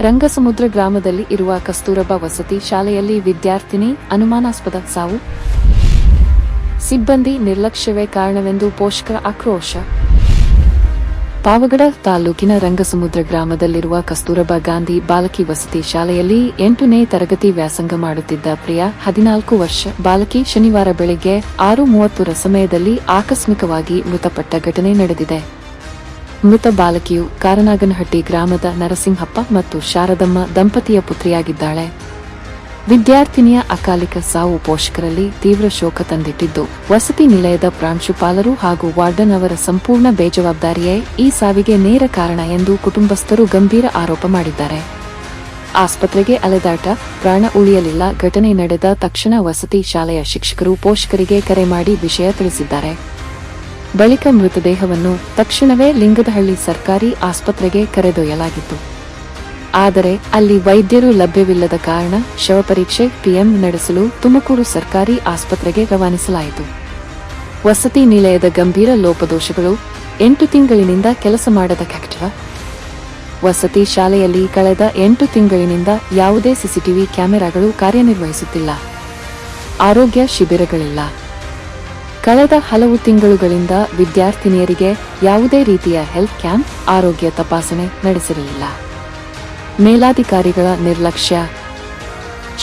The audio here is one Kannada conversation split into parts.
ರಂಗಸಮುದ್ರ ಗ್ರಾಮದಲ್ಲಿ ಇರುವ ಕಸ್ತೂರಬಾ ವಸತಿ ಶಾಲೆಯಲ್ಲಿ ವಿದ್ಯಾರ್ಥಿನಿ ಅನುಮಾನಾಸ್ಪದ ಸಾವು. ಸಿಬ್ಬಂದಿ ನಿರ್ಲಕ್ಷ್ಯವೇ ಕಾರಣವೆಂದು ಪೋಷಕರ ಆಕ್ರೋಶ. ಪಾವಗಡ ತಾಲೂಕಿನ ರಂಗಸಮುದ್ರ ಗ್ರಾಮದಲ್ಲಿರುವ ಕಸ್ತೂರಬಾ ಗಾಂಧಿ ಬಾಲಕಿ ವಸತಿ ಶಾಲೆಯಲ್ಲಿ 8ನೇ ತರಗತಿ ವ್ಯಾಸಂಗ ಮಾಡುತ್ತಿದ್ದ ಪ್ರಿಯಾ 14 ವರ್ಷ ಬಾಲಕಿ ಶನಿವಾರ ಬೆಳಗ್ಗೆ 6:30 ಸಮಯದಲ್ಲಿ ಆಕಸ್ಮಿಕವಾಗಿ ಮೃತಪಟ್ಟ ಘಟನೆ ನಡೆದಿದೆ. ಮೃತ ಬಾಲಕಿಯು ಕಾರನಾಗನಹಟ್ಟಿ ಗ್ರಾಮದ ನರಸಿಂಹಪ್ಪ ಮತ್ತು ಶಾರದಮ್ಮ ದಂಪತಿಯ ಪುತ್ರಿಯಾಗಿದ್ದಾಳೆ. ವಿದ್ಯಾರ್ಥಿನಿಯ ಅಕಾಲಿಕ ಸಾವು ಪೋಷಕರಲ್ಲಿ ತೀವ್ರ ಶೋಕ ತಂದಿಟ್ಟಿದ್ದು, ವಸತಿ ನಿಲಯದ ಪ್ರಾಂಶುಪಾಲರು ಹಾಗೂ ವಾರ್ಡನ್ ಅವರ ಸಂಪೂರ್ಣ ಬೇಜವಾಬ್ದಾರಿಯೇ ಈ ಸಾವಿಗೆ ನೇರ ಕಾರಣ ಎಂದು ಕುಟುಂಬಸ್ಥರು ಗಂಭೀರ ಆರೋಪ ಮಾಡಿದ್ದಾರೆ. ಆಸ್ಪತ್ರೆಗೆ ಅಲೆದಾಟ, ಪ್ರಾಣ ಉಳಿಯಲಿಲ್ಲ. ಘಟನೆ ನಡೆದ ತಕ್ಷಣ ವಸತಿ ಶಾಲೆಯ ಶಿಕ್ಷಕರು ಪೋಷಕರಿಗೆ ಕರೆ ಮಾಡಿ ವಿಷಯ ತಿಳಿಸಿದ್ದಾರೆ. ಬಳಿಕ ಮೃತದೇಹವನ್ನು ತಕ್ಷಣವೇ ಲಿಂಗದಹಳ್ಳಿ ಸರ್ಕಾರಿ ಆಸ್ಪತ್ರೆಗೆ ಕರೆದೊಯ್ಯಲಾಗಿತ್ತು. ಆದರೆ ಅಲ್ಲಿ ವೈದ್ಯರು ಲಭ್ಯವಿಲ್ಲದ ಕಾರಣ ಶವಪರೀಕ್ಷೆ ಪಿಎಂ ನಡೆಸಲು ತುಮಕೂರು ಸರ್ಕಾರಿ ಆಸ್ಪತ್ರೆಗೆ ರವಾನಿಸಲಾಯಿತು. ವಸತಿ ನಿಲಯದ ಗಂಭೀರ ಲೋಪದೋಷಗಳು, 8 ತಿಂಗಳಿನಿಂದ ಕೆಲಸ ಮಾಡದ ಕಟ್ಟಡ. ವಸತಿ ಶಾಲೆಯಲ್ಲಿ ಕಳೆದ 8 ತಿಂಗಳಿನಿಂದ ಯಾವುದೇ ಸಿಸಿಟಿವಿ ಕ್ಯಾಮೆರಾಗಳು ಕಾರ್ಯನಿರ್ವಹಿಸುತ್ತಿಲ್ಲ. ಆರೋಗ್ಯ ಶಿಬಿರಗಳಿಲ್ಲ. ಕಳೆದ ಹಲವು ತಿಂಗಳುಗಳಿಂದ ವಿದ್ಯಾರ್ಥಿನಿಯರಿಗೆ ಯಾವುದೇ ರೀತಿಯ ಹೆಲ್ತ್ ಕ್ಯಾಂಪ್, ಆರೋಗ್ಯ ತಪಾಸಣೆ ನಡೆಸಿರಲಿಲ್ಲ. ಮೇಲಾಧಿಕಾರಿಗಳ ನಿರ್ಲಕ್ಷ್ಯ.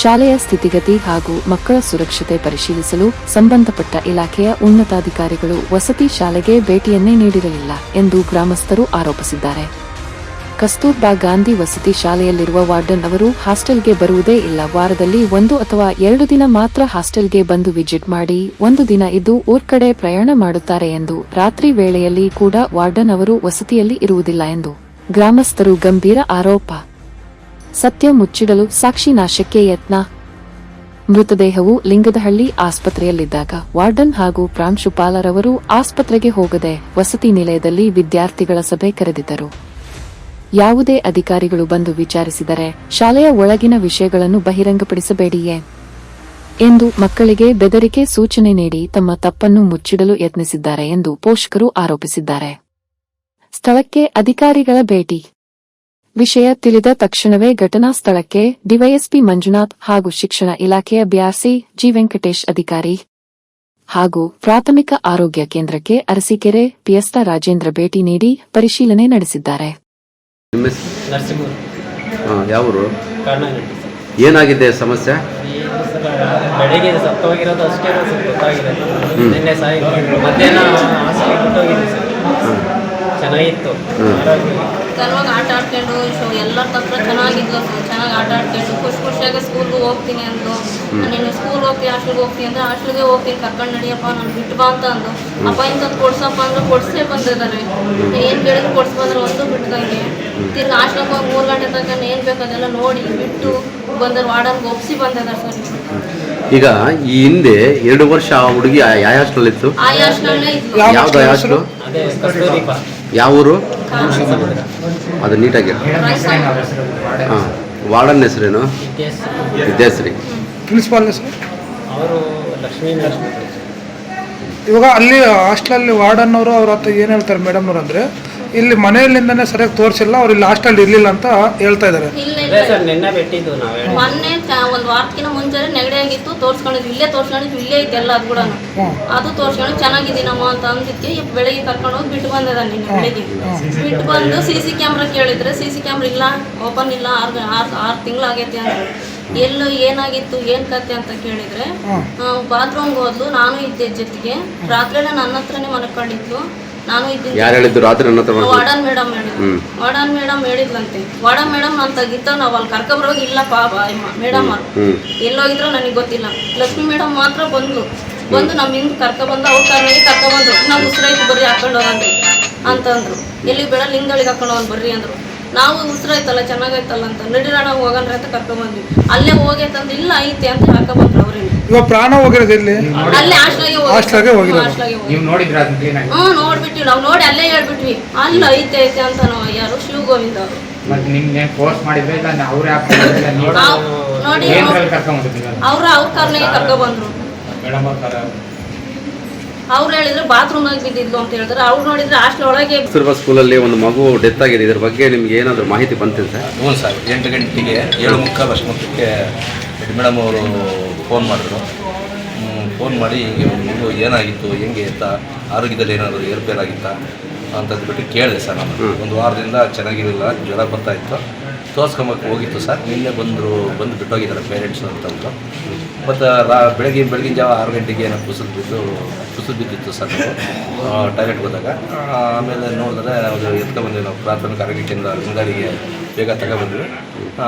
ಶಾಲೆಯ ಸ್ಥಿತಿಗತಿ ಹಾಗೂ ಮಕ್ಕಳ ಸುರಕ್ಷತೆ ಪರಿಶೀಲಿಸಲು ಸಂಬಂಧಪಟ್ಟ ಇಲಾಖೆಯ ಉನ್ನತಾಧಿಕಾರಿಗಳು ವಸತಿ ಶಾಲೆಗೆ ಭೇಟಿಯನ್ನೇ ನೀಡಿರಲಿಲ್ಲ ಎಂದು ಗ್ರಾಮಸ್ಥರು ಆರೋಪಿಸಿದ್ದಾರೆ. ಕಸ್ತೂರ್ಬಾ ಗಾಂಧಿ ವಸತಿ ಶಾಲೆಯಲ್ಲಿರುವ ವಾರ್ಡನ್ ಅವರು ಹಾಸ್ಟೆಲ್ಗೆ ಬರುವುದೇ ಇಲ್ಲ. ವಾರದಲ್ಲಿ 1 ಅಥವಾ 2 ದಿನ ಮಾತ್ರ ಹಾಸ್ಟೆಲ್ಗೆ ಬಂದು ವಿಸಿಟ್ ಮಾಡಿ 1 ದಿನ ಇದ್ದು ಊರ್ಕಡೆ ಪ್ರಯಾಣ ಮಾಡುತ್ತಾರೆ ಎಂದು, ರಾತ್ರಿ ವೇಳೆಯಲ್ಲಿ ಕೂಡ ವಾರ್ಡನ್ ಅವರು ವಸತಿಯಲ್ಲಿ ಇರುವುದಿಲ್ಲ ಎಂದು ಗ್ರಾಮಸ್ಥರು ಗಂಭೀರ ಆರೋಪ. ಸತ್ಯ ಮುಚ್ಚಿಡಲು ಸಾಕ್ಷಿ ನಾಶಕ್ಕೆ ಯತ್ನ. ಮೃತದೇಹವು ಲಿಂಗದಹಳ್ಳಿ ಆಸ್ಪತ್ರೆಯಲ್ಲಿದ್ದಾಗ ವಾರ್ಡನ್ ಹಾಗೂ ಪ್ರಾಂಶುಪಾಲರವರು ಆಸ್ಪತ್ರೆಗೆ ಹೋಗದೆ ವಸತಿ ನಿಲಯದಲ್ಲಿ ವಿದ್ಯಾರ್ಥಿಗಳ ಸಭೆ ಕರೆದಿದ್ದರು. ಯಾವುದೇ ಅಧಿಕಾರಿಗಳು ಬಂದು ವಿಚಾರಿಸಿದರೆ ಶಾಲೆಯ ಒಳಗಿನ ವಿಷಯಗಳನ್ನು ಬಹಿರಂಗಪಡಿಸಬೇಡಿಯೇ ಎಂದು ಮಕ್ಕಳಿಗೆ ಬೆದರಿಕೆ ಸೂಚನೆ ನೀಡಿ ತಮ್ಮ ತಪ್ಪನ್ನು ಮುಚ್ಚಿಡಲು ಯತ್ನಿಸಿದ್ದಾರೆ ಎಂದು ಪೋಷಕರು ಆರೋಪಿಸಿದ್ದಾರೆ. ಸ್ಥಳಕ್ಕೆ ಅಧಿಕಾರಿಗಳ ಭೇಟಿ. ವಿಷಯ ತಿಳಿದ ತಕ್ಷಣವೇ ಘಟನಾ ಸ್ಥಳಕ್ಕೆ ಡಿವೈಎಸ್ಪಿ ಮಂಜುನಾಥ್ ಹಾಗೂ ಶಿಕ್ಷಣ ಇಲಾಖೆಯ ಬಿಆರ್ಸಿ ಜಿ ವೆಂಕಟೇಶ್ ಅಧಿಕಾರಿ ಹಾಗೂ ಪ್ರಾಥಮಿಕ ಆರೋಗ್ಯ ಕೇಂದ್ರಕ್ಕೆ ಅರಸೀಕೆರೆ ಪಿಎಸ್ಟ ರಾಜೇಂದ್ರ ಭೇಟಿ ನೀಡಿ ಪರಿಶೀಲನೆ ನಡೆಸಿದ್ದಾರೆ. ಯಾವರು ಏನಾಗಿದೆ ಸಮಸ್ಯೆ? ಬೆಳಗ್ಗೆ ಸತ್ತೋಗಿರೋದು ಅಷ್ಟೇ ಗೊತ್ತಾಗಿದೆ. ನಿನ್ನೆ ಮಧ್ಯಾಹ್ನ ಹಾಸ್ಪಿಟಲ್ ಬಿಟ್ಟೋಗಿದೆ ಸರ್. ಚೆನ್ನಾಗಿತ್ತು. ಚೆನ್ನಾಗಿ ಆಟ ಆಡ್ಕೊಂಡು ಎಲ್ಲರ ತಪ್ಪು ಚೆನ್ನಾಗಿದ್ಲು. ಚೆನ್ನಾಗಿ ಆಟ ಆಡ್ಕೊಂಡು ಖುಷಿಯಾಗಿ ಸ್ಕೂಲ್ಗೆ ಹೋಗ್ತೀನಿ ಅಂದು. ನೀನು ಸ್ಕೂಲ್ಗೆ ಹೋಗ್ತೀನಿ, ಹಾಸ್ಟೆಲ್ಗೆ ಹೋಗ್ತೀನಿ ಅಂದರೆ ಹಾಸ್ಟೆಲ್ಗೆ ಹೋಗ್ತೀನಿ, ಕರ್ಕೊಂಡು ನಡಿಯಪ್ಪ, ನಾನು ಬಿಟ್ಟು ಬಾ ಅಂತ ಅಂದು. ಅಪ್ಪ ಇಂಥ ಕೊಡ್ಸಪ್ಪ ಅಂದ್ರೆ ಕೊಡ್ಸೇ ಬಂದಿದ್ದಾರೆ. ಏನು ಕೇಳಿದ್ರು ಕೊಡ್ಸಿ ಬಂದ್ರೆ ಒಂದು ಬಿಟ್ಟದಂಗೆ. ತಿರ್ಗಿ ಹಾಸ್ಟೆಲ್ಗೆ ಹೋಗಿ 3 ಗಂಟೆ ತನಕ ಏನು ಬೇಕು ಅದೆಲ್ಲ ನೋಡಿ ಬಿಟ್ಟು ಬಂದರೆ ವಾರ್ಡನ್ಗೆ ಒಪ್ಪಿಸಿ ಬಂದಿದ್ದಾರೆ ಸರ್. ಈಗ ಈ ಹಿಂದೆ 2 ವರ್ಷ ಆ ಹುಡುಗಿ ಯಾವ ಹಾಸ್ಟೆಲ್ ಇತ್ತು? ಆ ಹಾಸ್ಟೆಲ್ನೇ ಇತ್ತು. ಯಾವ್ದು ಹಾಸ್ಟೆಲ್? ಯಾವ ಊರು? ಅದು ನೀಟಾಗಿ. ಹಾಂ, ವಾರ್ಡನ್ ಹೆಸರೇನು? ವಿದ್ಯಾಶ್ರೀ. ಪ್ರಿನ್ಸಿಪಾಲ್ ಹೆಸರು? ಅವರು ಲಕ್ಷ್ಮೀ. ಇವಾಗ ಅಲ್ಲಿ ಹಾಸ್ಟೆಲಲ್ಲಿ ವಾರ್ಡನ್ ಅವರು ಅವ್ರ ಹತ್ರ ಏನು ಹೇಳ್ತಾರೆ ಮೇಡಮ್ ಅವರು ಅಂದರೆ, ಇಲ್ಲಿ ಮನೆಯಲ್ಲಿಂದನೇ ಸರಿಯಾಗಿ ತೋರಿಸಿಲ್ಲ, ಅವ್ರು ಇಲ್ಲಿ ಹಾಸ್ಟೆಲ್ ಇರಲಿಲ್ಲ ಅಂತ ಹೇಳ್ತಾ ಇದ್ದಾರೆ. ನಿನ್ನೆ ಬಿಟ್ಟಿದ್ದು ಮೊನ್ನೆ ಒಂದು ವಾರಕ್ಕಿಂತ ಮುಂಚೆ ನೆಗಡಿ ಆಗಿತ್ತು, ತೋರಿಸ್ಕೊಂಡಿದ್ವಿ. ಇಲ್ಲೇ ತೋರಿಸ್ಕೊಂಡಿದ್ವಿ, ಇಲ್ಲೇ ಇದೆಲ್ಲ ಅದು ಕೂಡ ಅದು ತೋರಿಸ್ಕೊಂಡು ಚೆನ್ನಾಗಿದ್ದೀನಮ್ಮ ಅಂತ ಅಂದಿದ್ದಕ್ಕೆ ಬೆಳಗ್ಗೆ ಕರ್ಕೊಂಡು ಹೋಗಿ ಬಿಟ್ಟು ಬಂದಿದ್ದ. ನಿನ್ನೆ ಬೆಳಗ್ಗೆ ಬಿಟ್ಟು ಬಂದು CC ಕ್ಯಾಮ್ರಾ ಕೇಳಿದ್ರೆ CC ಕ್ಯಾಮ್ರಾ ಇಲ್ಲ, ಓಪನ್ ಇಲ್ಲ, 6 ತಿಂಗಳಾಗೈತೆ ಅಂತ. ಎಲ್ಲೂ ಏನಾಗಿತ್ತು ಏನು ಕತೆ ಅಂತ ಕೇಳಿದ್ರೆ ಬಾತ್ರೂಮ್ಗೆ ಹೋದ್ಲು. ನಾನು ಇದ್ದೆ ಜೊತೆಗೆ. ರಾತ್ರಿ ಎಲ್ಲ ನನ್ನ ಹತ್ರನೇ ಮಲ್ಕೊಂಡಿದ್ಲು. ನಾನು ಇದ್ದೀನಿ. ಯಾರು ಹೇಳಿದ್ರು ರಾತ್ರಿ? ವಾರ್ಡನ್ ಮೇಡಮ್ ಹೇಳಿದ್ರು. ವಾರ್ಡನ್ ಮೇಡಮ್ ಹೇಳಿದ್ಲಂತೆ. ವಾರ್ಡನ್ ಮೇಡಮ್ ನಾನು ತೆಗಿತಾವ ನಾವು ಅಲ್ಲಿ ಕರ್ಕೊಬರೋಗಿ ಇಲ್ಲಪ್ಪ ಮೇಡಮ್ ಎಲ್ಲೋಗಿದ್ರು ನನಗೆ ಗೊತ್ತಿಲ್ಲ. ಲಕ್ಷ್ಮಿ ಮೇಡಮ್ ಮಾತ್ರ ಬಂದು ನಮ್ಮ ಹಿಂದೆ ಕರ್ಕೊಬಂದು ಅವ್ರ ಕಾರ್ನಾಗೆ ಕರ್ಕೊಬಂದ್ರು. ನಾವು ಉಸಿರಾಯ್ತು ಬರ್ರಿ ಹಾಕೊಂಡು ಹೋಗಂದ್ರಿ ಅಂತಂದ್ರು. ಎಲ್ಲಿ ಬೇಡ ಲಿಂಗಗಳಿಗೆ ಹಾಕೊಂಡು ಹೋಗಿ ಬರ್ರಿ ಅಂದ್ರು. ನಾವು ಉಸಿರಾಯ್ತಲ್ಲ ಚೆನ್ನಾಗೈತಲ್ಲ ಅಂತ ನಡಿರೋಣ ಹೋಗಣ್ರಿ ಅಂತ ಕರ್ಕೊಂಡ್ಬಂದ್ವಿ. ಅಲ್ಲೇ ಹೋಗೈತಂದ್ರೆ ಇಲ್ಲ ಐತೆ ಅಂತ ಹಾಕೊಂಡ್ಬಂದ್ರು ಅವ್ರೇನು. ಇವಾಗ ಪ್ರಾಣ ಹೋಗಿರೋದು ಎಲ್ಲಿ? ಅಲ್ಲೇ ಹಾಸ್ಟೆಲ್ಗೆ ನೋಡ್ಬಿಟ್ವಿ ನಾವು. ನೋಡಿ ಅಲ್ಲೇ ಹೇಳ್ಬಿಟ್ವಿ ಅಲ್ಲ ಐತೆ ಅಂತ. ನಾವು ಯಾರು ಶಿವ ಗೋವಿಂದ ನೋಡಿ ಅವ್ರ ಕಾರ್ನಾಗೆ ಕರ್ಕೊಂಡ್ಬಂದ್ರು. ಅವ್ರು ಹೇಳಿದ್ರು ಬಾತ್ರೂಮ್ನಾಗ ಬಿದ್ದಿದ್ಲು ಅಂತ ಹೇಳಿದ್ರೆ ಅವ್ರು ನೋಡಿದ್ರೆ ಹಾಸ್ಟೆಲ್ ಒಳಗೆ ಕಸ್ತೂರ್ಬಾ ಸ್ಕೂಲಲ್ಲಿ ಒಂದು ಮಗು ಡೆತ್ ಆಗಿದೆ, ಇದ್ರ ಬಗ್ಗೆ ನಿಮ್ಗೆ ಏನಾದರೂ ಮಾಹಿತಿ ಬಂತೇನೆ ಸರ್? ಹ್ಞೂ ಸರ್, 8 ಗಂಟೆಗೆ 7:45 ಅಷ್ಟೊತ್ತಿಗೆ ಮೇಡಮ್ ಅವರು ಫೋನ್ ಮಾಡಿದ್ರು. ಫೋನ್ ಮಾಡಿ ಹಿಂಗೆ ಒಂದು ಮಗು ಏನಾಗಿತ್ತು, ಹೆಂಗೆ ಅಂತ, ಆರೋಗ್ಯದಲ್ಲಿ ಏನಾದರೂ ಏರ್ಪೇರಾಗಿತ್ತಾ ಅಂತಂದ್ಬಿಟ್ಟು ಕೇಳಿದೆ ಸರ್. ನಾನು ಒಂದು ವಾರದಿಂದ ಚೆನ್ನಾಗಿರಲಿಲ್ಲ, ಜ್ವರ ಬರ್ತಾಯಿತ್ತು, ತೋರಿಸ್ಕೊಂಬಕ್ಕೆ ಹೋಗಿತ್ತು ಸರ್. ನಿನ್ನೆ ಬಂದು ಬಿಟ್ಟೋಗಿದ್ದಾರೆ ಪೇರೆಂಟ್ಸು ಅಂತಂದು. ಮತ್ತು ಬೆಳಗಿನ ಜಾವ 6 ಗಂಟೆಗೆ ಏನೋ ಕುಸಿದು ಬಿದ್ದಿತ್ತು ಸರ್ ಟಾಯ್ಲೆಟ್ಗೆ ಹೋದಾಗ. ಆಮೇಲೆ ನೋಡಿದ್ರೆ ಅದು ಎತ್ಕೊಬಂದ್ವಿ ನಾವು ಪ್ರಾಥಮಿಕ ಆರೋಗ್ಯ ಕೇಂದ್ರ ಹಿಂಗಾರಿಗೆ ಬೇಗ ತಗೊಬಂದ್ವಿ.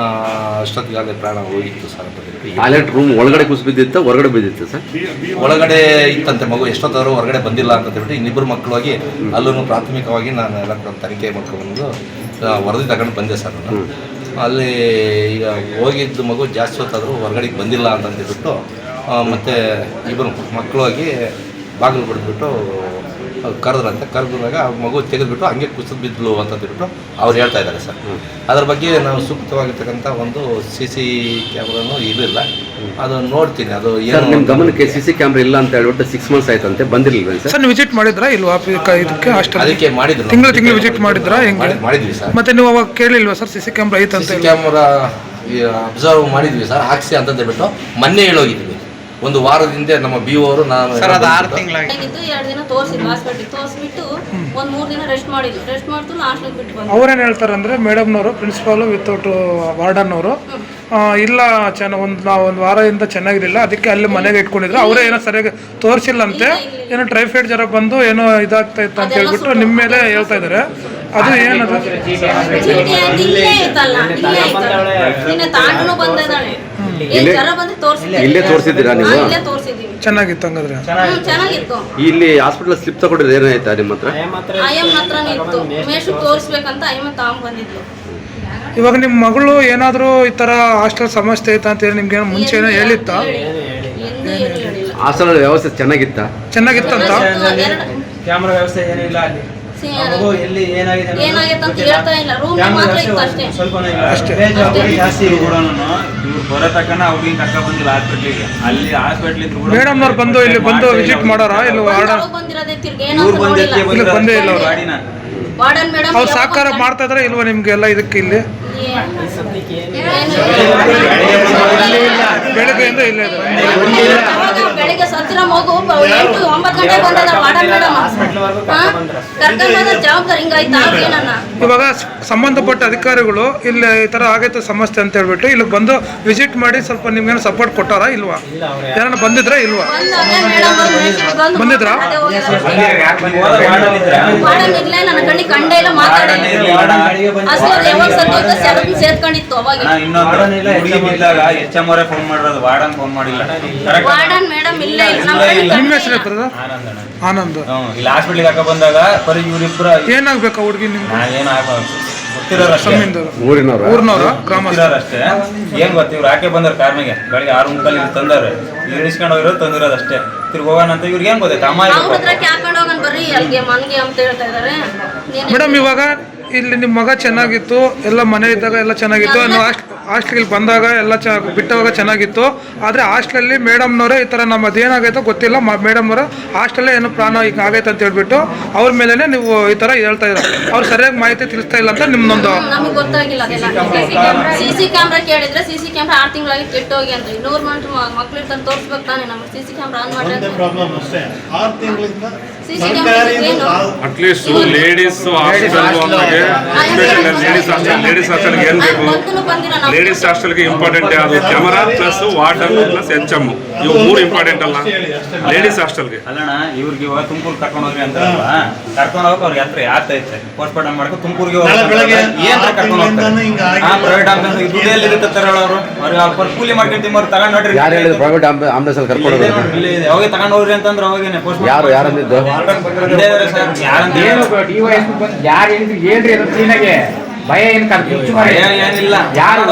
ಅಷ್ಟೊತ್ತಿಗಾಗಲೇ ಪ್ರಾಣ ಹೋಗಿತ್ತು ಸರ್. ಟಾಯ್ಲೆಟ್ ರೂಮ್ ಒಳಗಡೆ ಬಿದ್ದಿತ್ತು, ಹೊರಗಡೆ ಬಿದ್ದಿತ್ತು ಸರ್? ಒಳಗಡೆ ಇತ್ತಂತೆ ಮಗು, ಎಷ್ಟೊತ್ತಾದರೂ ಹೊರಗಡೆ ಬಂದಿಲ್ಲ ಅಂತ ಹೇಳ್ಬಿಟ್ಟು ಇನ್ನಿಬ್ಬರು ಮಕ್ಕಳು ಹೋಗಿ ಅಲ್ಲೂ ಪ್ರಾಥಮಿಕವಾಗಿ ನಾನು ಎಲ್ಲ ತನಿಖೆ ಮಾಡ್ಕೊಂಡು ವರದಿ ತಗೊಂಡು ಬಂದೆ ಸರ್. ನಾನು ಅಲ್ಲಿ ಈಗ ಹೋಗಿದ್ದು ಮಗು ಜಾಸ್ತಿ ಹೊತ್ತಾದರೂ ಹೊರಗಡೆಗೆ ಬಂದಿಲ್ಲ ಅಂತಂದ್ಬಿಟ್ಟು ಮತ್ತು ಇಬ್ಬರು ಮಕ್ಕಳು ಹೋಗಿ ಬಾಗಿಲು ಬಿಡ್ಬಿಟ್ಟು ಕರೆದ್ರಂತೆ. ಕರೆದಾಗ ಆ ಮಗು ತೆಗೆದುಬಿಟ್ಟು ಹಂಗೆ ಕುಸಿದು ಬಿದ್ದಲು ಅಂತಂದ್ಬಿಟ್ಟು ಅವ್ರು ಹೇಳ್ತಾ ಇದ್ದಾರೆ ಸರ್. ಅದ್ರ ಬಗ್ಗೆ ನಾವು ಸೂಕ್ತವಾಗಿರ್ತಕ್ಕಂಥ ಒಂದು CC ಕ್ಯಾಮ್ರಾನು ಇರಲಿಲ್ಲ, ಅದು ನೋಡ್ತೀನಿ. ಅದು ಏನು ನಿಮ್ಮ ಗಮನಕ್ಕೆ CC ಕ್ಯಾಮ್ರಾ ಇಲ್ಲ ಅಂತ ಹೇಳ್ಬಿಟ್ಟು 6 months ಆಯ್ತಂತೆ, ಬಂದಿರಲಿಲ್ಲ ಸರ್? ಸರ್ ನೀವು ವಿಸಿಟ್ ಮಾಡಿದ್ರಾ ಇಲ್ವಾ ಇದಕ್ಕೆ ಹಾಸ್ಟೆಲ್? ಅದಕ್ಕೆ ಮಾಡಿದ್ರು, ತಿಂಗಳು ವಿಸಿಟ್ ಮಾಡಿದ್ರಾ? ಹೆಂಗೆ ಮಾಡಿದ್ವಿ ಸರ್. ಮತ್ತೆ ನೀವು ಅವಾಗ ಕೇಳಿಲ್ವಾ ಸರ್ CC ಕ್ಯಾಮ್ರಾ ಐತೆ ಅಂತ? CC ಕ್ಯಾಮ್ರಾ ಅಬ್ಸರ್ವ್ ಮಾಡಿದ್ವಿ ಸರ್, ಹಾಕ್ಸಿ ಅಂತ ಹೇಳ್ಬಿಟ್ಟು ಮೊನ್ನೆ ಹೇಳೋಗಿದ್ವಿ. ಒಂದು ವಾರದಿಂದ ನಮ್ಮ BO ಅವರು ನಾನು 2 ದಿನ ತೋರಿಸಿದ್ವಿ ಹಾಸ್ಪಿಟ್ಲಿಗೆ. ತೋರಿಸ್ಬಿಟ್ಟು ಒಂದು 3 ದಿನ ರೆಸ್ಟ್ ಮಾಡ್ತು ಹಾಸ್ಟೆಲ್ಗೆ ಬಿಟ್ಟು ಬಂದು. ಅವ್ರೇನು ಹೇಳ್ತಾರೆ ಅಂದರೆ ಮೇಡಮ್ನವರು ಪ್ರಿನ್ಸಿಪಾಲು ವಿತೌಟ್ ವಾರ್ಡನ್ ಅವರು ಇಲ್ಲ ಒಂದು ವಾರದಿಂದ ಚೆನ್ನಾಗಿರಲಿಲ್ಲ, ಅದಕ್ಕೆ ಅಲ್ಲಿ ಮನೆಗೆ ಇಟ್ಕೊಂಡಿದ್ರು. ಅವರೇ ಏನೋ ಸರಿಯಾಗಿ ತೋರಿಸಿಲ್ಲ ಅಂತೆ, ಏನೋ ಟೈಫಾಯ್ಡ್ ಜ್ವರ ಬಂದು ಏನೋ ಇದಾಗ್ತಾ ಇತ್ತು ಅಂತ ಹೇಳ್ಬಿಟ್ಟು ನಿಮ್ಮ ಮೇಲೆ ಹೇಳ್ತಾ ಇದ್ದಾರೆ. ಅದು ಏನದು? ಚೀಟಿ ಆಯ್ತು, ಇಲ್ಲೇ ಐತಲ್ಲ, ಇಲ್ಲೇ ಐತಲ್ಲ. ನಿನ್ನೆ ತಾಂಡನು ಬಂದಿದ್ದಾಳೆ. ಇಲ್ಲೇ ತೋರಿಸಿದ್ದೀರಾ ನೀವು? ಇಲ್ಲೇ ತೋರಿಸಿದ್ದೀವಿ. ಚೆನ್ನಾಗಿತ್ತು ಹಂಗಾದ್ರೆ? ಚೆನ್ನಾಗಿತ್ತು. ಇಲ್ಲಿ ಹಾಸ್ಪಿಟಲ್ ಸ್ಲಿಪ್ ತಗೊಂಡಿದ್ದು ಏನಾಯ್ತಾ ನಿಮ್ಮ ಹತ್ರ? ಅಯ್ಯಮ್ಮನ ಹತ್ರನೇ ಇತ್ತು. ಮೇಷು ತೋರಿಸ್ಬೇಕಂತ ಅಯ್ಯಮ್ಮ ತಗೊಂಡ್ ಬಂದಿದ್ಲು. ಇವಾಗ ನಿಮ್ಮ ಮಗಳು ಏನಾದರೂ ಈ ಥರ ಹಾಸ್ಟೆಲ್ ಸಮಸ್ಯೆ ಐತಾ ಅಂತ ಹೇಳಿ ನಿಮ್ಗೆ ಮುಂಚೆ ಏನೋ ಹೇಳಿತ್ತಾ? ಹಾಸ್ಟೆಲ್ ವ್ಯವಸ್ಥೆ ಚೆನ್ನಾಗಿತ್ತಾ? ಚೆನ್ನಾಗಿತ್ತಂತ? ಕ್ಯಾಮ್ರಾ ವ್ಯವಸ್ಥೆ ಏನಿಲ್ಲ ಅಲ್ಲಿ. ಏನಾಗಿತ್ತು ಅಂತ ಹೇಳ್ತಾ ಇಲ್ಲ, ರೂಮ್ ಮಾತ್ರ ಇತ್ತು ಅಷ್ಟೇ. ಜಾಸ್ತಿ ಕೂಡ ಇವ್ರು ಬರೋ ತಕ್ಕನ ಅವ್ರಿಗೆ ಕರ್ಕ ಬಂದಿಲ್ಲ ಹಾಸ್ಪಿಟ್ಲಿಗೆ. ಅಲ್ಲಿ ಹಾಸ್ಪಿಟ್ಲ್ ಇದ್ರು ಮೇಡಮ್ನವ್ರು ಬಂದು ಇಲ್ಲಿ ಬಂದು ವಿಸಿಟ್ ಮಾಡೋರಾ? ಇಲ್ಲಿ ಬಂದಿರೋದೇ ತಿರ್ಗಿ ಏನಂತ ನೋಡಿಲ್ಲ. ಇಲ್ಲಿ ಬಂದೇ ಇಲ್ಲ ಅವರು. ಗಾಡಿನ ವಾರ್ಡನ್ ಮೇಡಮ್ ಅವ್ರು ಸಹಕಾರ ಮಾಡ್ತಾ ಇದ್ರೆ ಇಲ್ವಾ ನಿಮ್ಗೆ ಎಲ್ಲ ಇದಕ್ಕೆ? ಇಲ್ಲಿ ಬೆಳಗ್ಗೆಯಿಂದ ಇಲ್ಲೇ ಇದೆ. ಬೆಳಿಗ್ಗೆ ಸತ್ತಿರೋ ಮಗು 8-9 ಗಂಟೆ ಬಂದದ ವಾರ್ಡನ್ ಮೇಡಮ್ ಕರ್ಕೊಂಡ್ ಜವಾಬ್ದಾರಿ ಹಿಂಗಾಯ್ತಾ ಏನನ್ನ? ಇವಾಗ ಸಂಬಂಧಪಟ್ಟ ಅಧಿಕಾರಿಗಳು ಇಲ್ಲಿ ಈ ತರ ಆಗೈತೆ ಸಮಸ್ಯೆ ಅಂತ ಹೇಳ್ಬಿಟ್ಟು ಇಲ್ಲಿ ಬಂದು ವಿಸಿಟ್ ಮಾಡಿ ಸ್ವಲ್ಪ ನಿಮ್ಗೇನು ಸಪೋರ್ಟ್ ಕೊಟ್ಟಾರಾ ಇಲ್ವಾ? ಯಾರನ್ನ ಬಂದಿದ್ರಾ ಇಲ್ವಾ? ಬಂದಿದ್ರಾ? ವಾರ್ಡನ್ ಇರ್ಲೇ ನನ್ನ ಕಣ್ಣಿಗೆ ಕಂಡೇ ಇಲ್ಲ, ಮಾತಾಡಿಲ್ಲ. ಅಸಲು ಯಾವಾಗ ಸತ್ತೋಯ್ತು ಸೇರ್ಕೊಂಡಿತ್ತು ಅವಾಗ. HM ಅವರೇ ಫೋನ್ ಮಾಡಿರೋದು, ವಾರ್ಡನ್ ಫೋನ್ ಮಾಡಿಲ್ಲ. ವಾರ್ಡನ್ ಮೇಡಮ್ ಇಲ್ಲೇ ಇಲ್ಲ. ನಿಮ್ಮ ಹೆಸರು ಹತ್ರದ? ಆನಂದ್. ಇಲ್ಲಿ ಹಾಸ್ಪಿಟ್ಲಿಗೆ ಹಾಕ ಬಂದಾಗ ಬರೀ ಇವ್ರಿಬ್ರು ಏನಾಗ್ಬೇಕಾ ಹುಡುಗಿ ನಿಮ್ಗೆ? ಗೊತ್ತಿರೋರಷ್ಟೇ, ಊರ್ನವ್ರ ಗ್ರಾಮಸ್ಥರಷ್ಟೇ. ಏನ್ ಗೊತ್ತ ಇವ್ರು ಯಾಕೆ ಬಂದಾರ ಕಾರ್ಮಿಗೆ ಬೆಳಿಗ್ಗೆ 6:30 ತಂದವ್ರೆ, ಇಳಿಸ್ಕೊಂಡು ಹೋಗಿರೋದು ತಂದಿರೋದಷ್ಟೇ. ತಿರ್ಗಿ ಹೋಗೋಣ ಅಂತ ಇವ್ರಿಗೆ ಏನ್ ಗೊತ್ತೈತೆ ಅಮ್ಮ ಅವ್ರ ಹತ್ರಕ್ಕೆ ಹಾಕೊಂಡು ಹೋಗೋಣ ಬರ್ರಿ ಅಲ್ಲಿಗೆ ಮನ್ಗೆ ಅಂತ ಹೇಳ್ತಾ ಇದಾರೆ. ಮೇಡಮ್ ಇವಾಗ ಇಲ್ಲಿ ನಿಮ್ಮ ಮಗ ಚೆನ್ನಾಗಿತ್ತು, ಎಲ್ಲ ಮನೆ ಇದ್ದಾಗ ಎಲ್ಲ ಚೆನ್ನಾಗಿತ್ತು, ಹಾಸ್ಟೆಲ್ಗೆ ಬಂದಾಗ ಎಲ್ಲ ಬಿಟ್ಟವಾಗ ಚೆನ್ನಾಗಿತ್ತು. ಆದರೆ ಹಾಸ್ಟೆಲಲ್ಲಿ ಮೇಡಮ್ನವರೇ ಈ ಥರ ನಮ್ಮದು ಏನಾಗೈತೋ ಗೊತ್ತಿಲ್ಲ, ಮೇಡಮ್ನವರ ಹಾಸ್ಟೆಲ್ಲೇ ಏನೋ ಪ್ರಾಣ ಈಗ ಆಗೈತೆ ಅಂತ ಹೇಳ್ಬಿಟ್ಟು ಅವ್ರ ಮೇಲೇ ನೀವು ಈ ಥರ ಹೇಳ್ತಾ ಇದ್ದಾರೆ. ಅವ್ರು ಸರಿಯಾಗಿ ಮಾಹಿತಿ ತಿಳಿಸ್ತಾ ಇಲ್ಲ ಅಂತ ನಿಮ್ಮೊಂದು. ನಮಗೆ ಗೊತ್ತಾಗಿಲ್ಲ ಅದೆಲ್ಲ. CC ಕ್ಯಾಮ್ರಾ ಕೇಳಿದ್ರೆ CC ಕ್ಯಾಮ್ರಾ 6 ತಿಂಗಳಾಗಿ ಕೆಟ್ಟೋಗಿ ಅಂತ 100 ಮಕ್ಳು ಇರ್ತಾರೆ ತೋರಿಸ್ಬೇಕು ತಾನೆ. ನಮಗೆ CC ಕ್ಯಾಮ್ರಾ ಆನ್ ಮಾಡಿ CC ಕ್ಯಾಮ್ರಾ ಏನು ಅಟ್ಲೀಸ್ಟ್ ಲೇಡೀಸ್ ಲೇಡೀಸ್ ಹಾಸ್ಟೆಲ್ಗೆ ಏನ್ ಬೇಕು? ಲೇಡೀಸ್ ಹಾಸ್ಟೆಲ್ಗೆ ಇಂಪಾರ್ಟೆಂಟ್ ಯಾವುದು? Camera plus warden plus HM, ಇವು 3 ಇಂಪಾರ್ಟೆಂಟ್ ಅಲ್ಲ ಲೇಡೀಸ್ ಹಾಸ್ಟೆಲ್ಗೆ? ಅಲ್ಲಣ್ಣ, ಇವ್ರಿಗೆ ಇವಾಗ ತುಮಕೂರು ಕರ್ಕೊಂಡು ಹೋಗ್ರಿ ಅಂತಾರಲ್ವಾ, ಕರ್ಕೊಂಡು ಹೋಗಕ್ಕೆ ಅವ್ರಿಗೆ ಯಾತ್ರೆ ಆಗ್ತೈತೆ. ಪೋಸ್ಟ್ ಮಾರ್ಟಮ್ ಮಾಡ್ಕೊ ತುಮಕೂರಿಗೆ ಏನ್ ಕರ್ಕೊಂಡು ಹೋಗ್ತಾರೆ? ಪ್ರೈವೇಟ್ ಆಂಬುಲೆನ್ಸ್ ದುಡ್ಡಲ್ಲಿ ಇರುತ್ತೆ ಅವರು, ಅವ್ರಿಗೆ ಕೂಲಿ ಮಾಡ್ಕೊಂತೀವಿ ಅವ್ರು ತಗೊಂಡ್ ನೋಡ್ರಿ. ಯಾರು ಹೇಳಿದ್ರು ಪ್ರೈವೇಟ್ ಆಂಬುಲೆನ್ಸ್ ಅಲ್ಲಿ ಕರ್ಕೊಂಡು ಹೋಗೋದು? ಅವಾಗ ತಗೊಂಡ್ ಹೋಗ್ರಿ ಅಂತಂದ್ರೆ ಅವಾಗೇನೆ ಪೋಸ್ಟ್ ಯಾರಂದಿದ್ದು? ಯಾರು ಹೇಳಿದ್ರು ಏನ್ರಿ ಅದು ಕ್ಲೀನಾಗೆ ಭಯ ಏನು ಏನಿಲ್ಲ. ಯಾರು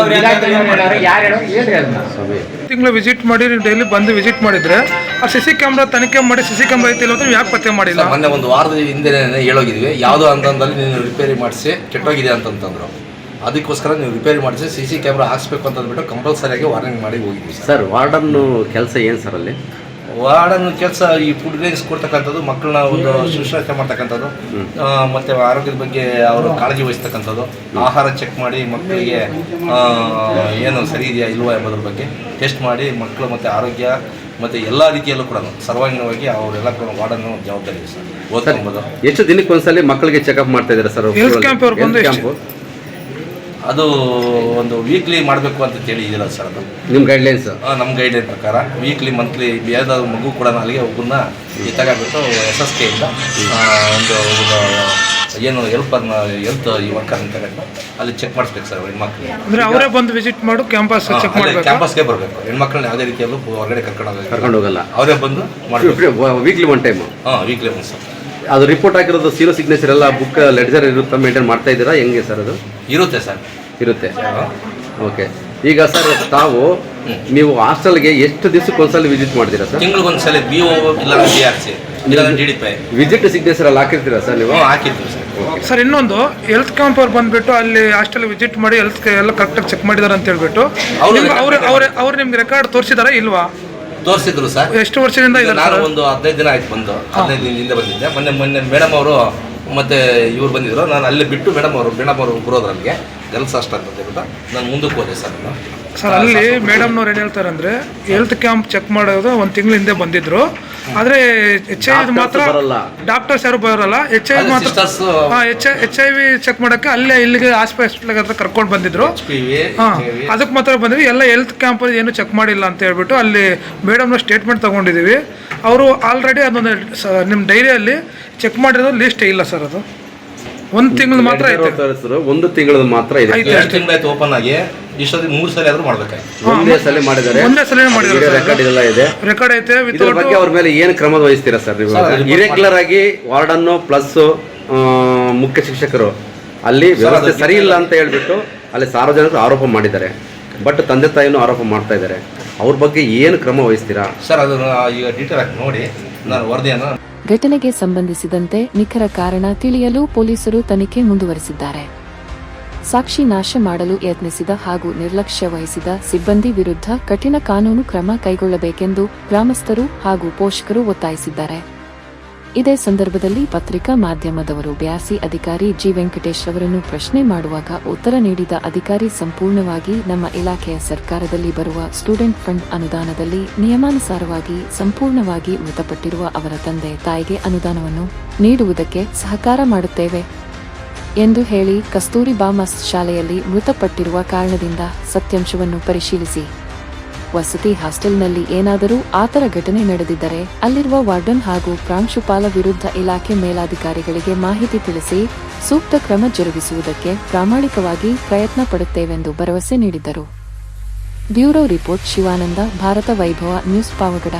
ಯಾರು ಹೇಳ್ರಿ ಅದನ್ನ. ತಿಂಗಳು ವಿಸಿಟ್ ಮಾಡಿ ಡೈಲಿ ಬಂದು ವಿಸಿಟ್ ಮಾಡಿದ್ರೆ ಆ CC ಕ್ಯಾಮ್ರಾ ತನಿಖೆ ಮಾಡಿ CC ಕ್ಯಾಮ್ರಾ ಐತಿ ಇಲ್ಲ ಅಂತ ಯಾಕೆ ಪತ್ತೆ ಮಾಡಿಲ್ಲ? ಮೊನ್ನೆ ಒಂದು ವಾರದ ಹಿಂದೆ ಹೇಳೋಗಿದ್ವಿ, ಯಾವುದೋ ಅಂತಂದಲ್ಲಿ ನೀವು ರಿಪೇರಿ ಮಾಡಿಸಿ ಕೆಟ್ಟೋಗಿದೆ ಅಂತಂತಂದ್ರು. ಅದಕ್ಕೋಸ್ಕರ ನೀವು ರಿಪೇರಿ ಮಾಡಿಸಿ CC ಕ್ಯಾಮ್ರಾ ಹಾಕ್ಸ್ಬೇಕು ಅಂತಂದ್ಬಿಟ್ಟು ಕಂಪಲ್ಸರಿಯಾಗಿ ವಾರ್ನಿಂಗ್ ಮಾಡಿ ಹೋಗಿದ್ವಿ ಸರ್. ವಾರ್ಡನ್ ಕೆಲಸ ಏನು ಸರ್ ಅಲ್ಲಿ? ವಾರ್ಡನ್ ಕೆಲಸ ಈ ಫುಡ್ ಡ್ರಿಂಕ್ಸ್ ಕೊಡ್ತಕ್ಕಂಥದ್ದು, ಮಕ್ಕಳನ್ನ ಒಂದು ಶುಶ್ರೂಷೆ ಮಾಡ್ತಕ್ಕಂಥದ್ದು, ಮತ್ತು ಆರೋಗ್ಯದ ಬಗ್ಗೆ ಅವರು ಕಾಳಜಿ ವಹಿಸ್ತಕ್ಕಂಥದ್ದು, ಆಹಾರ ಚೆಕ್ ಮಾಡಿ ಮಕ್ಕಳಿಗೆ ಏನು ಸರಿ ಇದೆಯಾ ಇಲ್ವಾ ಎಂಬುದ್ರ ಬಗ್ಗೆ ಟೆಸ್ಟ್ ಮಾಡಿ ಮಕ್ಕಳು ಮತ್ತು ಆರೋಗ್ಯ ಮತ್ತು ಎಲ್ಲ ರೀತಿಯಲ್ಲೂ ಕೂಡ ಸರ್ವಾಂಗೀಣವಾಗಿ ಅವರೆಲ್ಲ ಕೂಡ ವಾರ್ಡನ್ನು ಜವಾಬ್ದಾರಿ ಇದೆ ಸರ್. ಓದ್ಕೊಬೋದು. ಎಷ್ಟು ದಿನಕ್ಕೆ ಒಂದ್ಸಲಿ ಮಕ್ಕಳಿಗೆ ಚೆಕಪ್ ಮಾಡ್ತಾ ಇದ್ದಾರೆ ಸರ್? ಹೆಲ್ತ್ ಕ್ಯಾಂಪ್ ಅವ್ರು ಬಂದು ಎಷ್ಟು? ಅದು ಒಂದು ವೀಕ್ಲಿ ಮಾಡಬೇಕು ಅಂತ ಹೇಳಿ ಇದೆಯಲ್ಲ ಸರ್. ಅದು ನಿಮ್ಮ ಗೈಡ್ಲೈನ್ಸ್? ನಮ್ಮ ಗೈಡ್ಲೈನ್ ಪ್ರಕಾರ ವೀಕ್ಲಿ ಮಂತ್ಲಿ ಯಾವುದಾದ್ರು ಮಗು ಕೂಡ ಅಲ್ಲಿಗೆ ಒಬ್ಬರನ್ನ ತಗೊಂಡ್ಬಿಟ್ಟು SSK ಇಂದ ಒಂದು ಏನು ಹೆಲ್ತ್ ವರ್ಕರ್ ಅಂತ ತಗೊಂಡು ಅಲ್ಲಿ ಚೆಕ್ ಮಾಡಿಸ್ಬೇಕು ಸರ್ ಹೆಣ್ಮಕ್ಳಿಗೆ. ಅಂದ್ರೆ ಅವರೇ ಬಂದು ವಿಸಿಟ್ ಮಾಡು ಕ್ಯಾಂಪಸ್ ಚೆಕ್ ಮಾಡಬೇಕು. ಕ್ಯಾಂಪಸ್ಗೆ ಬರಬೇಕು. ಹೆಣ್ಮಕ್ಳನ್ನ ಯಾವುದೇ ರೀತಿಯಲ್ಲೂ ಹೊರಗಡೆ ಕರ್ಕೊಂಡು ಹೋಗಲ್ಲ, ಅವರೇ ಬಂದು ಮಾಡಬೇಕು. Weekly one time? Weekly one sir. ಅದು ರಿಪೋರ್ಟ್ ಹಾಕಿರೋದು ಸೀರೋ ಸಿಗ್ನೇಚರ್ ಎಲ್ಲ ಬುಕ್ ಲೆಡ್ಜರ್ ಇರುತ್ತೆ, ಮೇಂಟೈನ್ ಮಾಡ್ತಾ ಇದ್ದೀರಾ ಹೆಂಗೆ ಸರ್? ಅದು ಇರುತ್ತೆ ಸರ್, ಇರುತ್ತೆ. ಓಕೆ. ಈಗ ಸರ್ ತಾವು ನೀವು ಹಾಸ್ಟೆಲ್ಗೆ ಎಷ್ಟು ದಿವಸಕ್ಕೆ ಒಂದ್ಸಲ ವಿಸಿಟ್ ಮಾಡ್ತೀರಾ ಸರ್? ತಿಂಗಳಿಗೊಂದ್ಸಲ BO ಇಲ್ಲ DRC ಇಲ್ಲ DDP ವಿಸಿಟ್ ಸಿಗ್ನೇಚರ್ ಅಲ್ಲಿ ಹಾಕಿರ್ತೀರಾ ಸರ್ ನೀವು? ಹಾಕಿರ್ತೀವಿ ಸರ್. ಸರ್ ಇನ್ನೊಂದು ಹೆಲ್ತ್ ಕ್ಯಾಂಪ್ ಅವ್ರು ಬಂದ್ಬಿಟ್ಟು ಅಲ್ಲಿ ಹಾಸ್ಟೆಲ್ ವಿಸಿಟ್ ಮಾಡಿ ಹೆಲ್ತ್ ಎಲ್ಲ ಕರೆಕ್ಟಾಗಿ ಚೆಕ್ ಮಾಡಿದಾರೆ ಅಂತ ಹೇಳ್ಬಿಟ್ಟು ಅವ್ರು ನಿಮ್ಗೆ ರೆಕಾರ್ಡ್ ತೋರಿಸಿದಾರಾ ಇಲ್ವಾ? ತೋರಿಸಿದ್ರು ಸರ್. ಎಷ್ಟು ವರ್ಷದಿಂದ ಇದ್ದಾರೆ? ನಾನು ಒಂದು 15 ದಿನ ಆಯ್ತು ಬಂದು, 15 ದಿನದಿಂದ ಬಂದಿದ್ದೆ. ಮೊನ್ನೆ ಮೇಡಮ್ ಅವರು ಮತ್ತೆ ಇವ್ರು ಬಂದಿದ್ರು. ನಾನು ಅಲ್ಲೇ ಬಿಟ್ಟು ಮೇಡಮ್ ಅವರು ಬರೋದು ನನಗೆ ಗರ್ಲ್ಸ್ ಹಾಸ್ಟೆಲ್ ಅಂತ ಹೇಳ್ಬಿಟ್ಟು ನಾನು ಮುಂದಕ್ಕೆ ಹೋದೆ ಸರ್. ಸರ್ ಅಲ್ಲಿ ಮೇಡಮ್ನವ್ರು ಏನು ಹೇಳ್ತಾರೆ ಅಂದರೆ ಹೆಲ್ತ್ ಕ್ಯಾಂಪ್ ಚೆಕ್ ಮಾಡೋದು ಒಂದು ತಿಂಗಳ ಹಿಂದೆ ಬಂದಿದ್ರು, ಆದರೆ HIV ಮಾತ್ರ ಡಾಕ್ಟರ್ಸ್ ಯಾರು ಬರೋಲ್ಲ. HIV ಮಾತ್ರ HIV ಚೆಕ್ ಮಾಡೋಕ್ಕೆ ಅಲ್ಲೇ ಇಲ್ಲಿಗೆ ಹಾಸ್ಪಿಟಲ್ಗೆ ಹತ್ರ ಕರ್ಕೊಂಡು ಬಂದಿದ್ರು. ಅದಕ್ಕೆ ಮಾತ್ರ ಬಂದ್ವಿ. ಎಲ್ಲ ಹೆಲ್ತ್ ಕ್ಯಾಂಪ್ ಏನು ಚೆಕ್ ಮಾಡಿಲ್ಲ ಅಂತ ಹೇಳ್ಬಿಟ್ಟು ಅಲ್ಲಿ ಮೇಡಮ್ನ ಸ್ಟೇಟ್ಮೆಂಟ್ ತೊಗೊಂಡಿದ್ದೀವಿ. ಅವರು ಆಲ್ರೆಡಿ ಅದೊಂದು ನಿಮ್ಮ ಡೈರಿಯಲ್ಲಿ ಚೆಕ್ ಮಾಡಿರೋದು ಲಿಸ್ಟ್ ಇಲ್ಲ ಸರ್. ಅದು ಒಂದು ತಿಂಗಳು ಮಾತ್ರ ಐತೆ. ಒಂದು ತಿಂಗಳದ್ದು ಮಾತ್ರ ಇದೆ. ತಿಂಗಳಾಯ್ತು ಓಪನ್ ಆಗಿ. ಇಷ್ಟೊಂದು 3 ಸಲ ಆದ್ರೂ ಮಾಡ್ಬೇಕಾಯ್ತು. ಒಂದೇ ಸಲ ಮಾಡಿದ್ದಾರೆ. ರೆಕಾರ್ಡ್ ಇದೆಲ್ಲ ಇದೆ, ರೆಕಾರ್ಡ್ ಐತೆ. ಇದ್ರ ಬಗ್ಗೆ ಅವ್ರ ಮೇಲೆ ಏನು ಕ್ರಮ ವಹಿಸ್ತೀರಾ ಸರ್ ನೀವು? ಇರೆಗ್ಯುಲರ್ ಆಗಿ ವಾರ್ಡನ್ನು ಪ್ಲಸ್ ಮುಖ್ಯ ಶಿಕ್ಷಕರು ಅಲ್ಲಿ ವ್ಯವಸ್ಥೆ ಸರಿ ಇಲ್ಲ ಅಂತ ಹೇಳ್ಬಿಟ್ಟು ಅಲ್ಲಿ ಸಾರ್ವಜನಿಕರು ಆರೋಪ ಮಾಡಿದ್ದಾರೆ. ಬಟ್ ತಂದೆ ತಾಯಿನೂ ಆರೋಪ ಮಾಡ್ತಾ ಇದ್ದಾರೆ. ಅವ್ರ ಬಗ್ಗೆ ಏನು ಕ್ರಮ ವಹಿಸ್ತೀರಾ ಸರ್? ಅದನ್ನು ಈಗ ಡೀಟೇಲ್ ಆಗಿ ನೋಡಿ ನಾನು ವರದಿಯನ್ನು. ಘಟನೆಗೆ ಸಂಬಂಧಿಸಿದಂತೆ ನಿಖರ ಕಾರಣ ತಿಳಿಯಲು ಪೊಲೀಸರು ತನಿಖೆ ಮುಂದುವರೆಸಿದ್ದಾರೆ. ಸಾಕ್ಷಿ ನಾಶ ಮಾಡಲು ಯತ್ನಿಸಿದ ಹಾಗೂ ನಿರ್ಲಕ್ಷ್ಯ ವಹಿಸಿದ ಸಿಬ್ಬಂದಿ ವಿರುದ್ಧ ಕಠಿಣ ಕಾನೂನು ಕ್ರಮ ಕೈಗೊಳ್ಳಬೇಕೆಂದು ಗ್ರಾಮಸ್ಥರು ಹಾಗೂ ಪೋಷಕರು ಒತ್ತಾಯಿಸಿದ್ದಾರೆ. ಇದೇ ಸಂದರ್ಭದಲ್ಲಿ ಪತ್ರಿಕಾ ಮಾಧ್ಯಮದವರು ಬ್ಯಾಸಿ ಅಧಿಕಾರಿ ಜಿ ವೆಂಕಟೇಶ್ ಅವರನ್ನು ಪ್ರಶ್ನೆ ಮಾಡುವಾಗ ಉತ್ತರ ನೀಡಿದ ಅಧಿಕಾರಿ, ಸಂಪೂರ್ಣವಾಗಿ ನಮ್ಮ ಇಲಾಖೆಯ ಸರ್ಕಾರದಲ್ಲಿ ಬರುವ ಸ್ಟೂಡೆಂಟ್ ಫಂಡ್ ಅನುದಾನದಲ್ಲಿ ನಿಯಮಾನುಸಾರವಾಗಿ ಸಂಪೂರ್ಣವಾಗಿ ಮೃತಪಟ್ಟಿರುವ ಅವರ ತಂದೆ ತಾಯಿಗೆ ಅನುದಾನವನ್ನು ನೀಡುವುದಕ್ಕೆ ಸಹಕಾರ ಮಾಡುತ್ತೇವೆ ಎಂದು ಹೇಳಿ ಕಸ್ತೂರಿಬಾ ಮಸ್ ಶಾಲೆಯಲ್ಲಿ ಮೃತಪಟ್ಟಿರುವ ಕಾರಣದಿಂದ ಸತ್ಯಾಂಶವನ್ನು ಪರಿಶೀಲಿಸಿ ವಸತಿ ಹಾಸ್ಟೆಲ್ನಲ್ಲಿ ಏನಾದರೂ ಆತರ ಘಟನೆ ನಡೆದಿದ್ದರೆ ಅಲ್ಲಿರುವ ವಾರ್ಡನ್ ಹಾಗೂ ಪ್ರಾಂಶುಪಾಲ ವಿರುದ್ಧ ಇಲಾಖೆ ಮೇಲಾಧಿಕಾರಿಗಳಿಗೆ ಮಾಹಿತಿ ತಿಳಿಸಿ ಸೂಕ್ತ ಕ್ರಮ ಜರುಗಿಸುವುದಕ್ಕೆ ಪ್ರಾಮಾಣಿಕವಾಗಿ ಪ್ರಯತ್ನ ಪಡುತ್ತೇವೆಂದು ಭರವಸೆ ನೀಡಿದ್ದರು. ಬ್ಯೂರೋ ರಿಪೋರ್ಟ್ ಶಿವಾನಂದ, ಭಾರತ ವೈಭವ ನ್ಯೂಸ್, ಪಾವಗಡ.